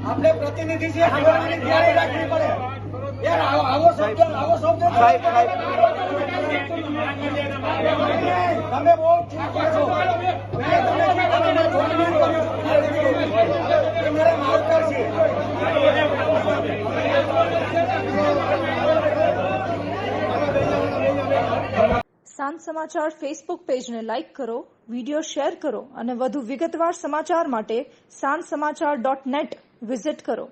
આપણે પ્રતિનિધિ છે સાંભળવાની તૈયારી રાખવી પડે યાર. આવો શબ્દ તમે બહુ ચૂકો છો. મારે માવતર છે. સાંજ સમાચાર ફેસબુક પેજને લાઇક કરો, વિડીયો શેર કરો અને વધુ વિગતવાર સમાચાર માટે sanssamachar.net વિઝિટ કરો.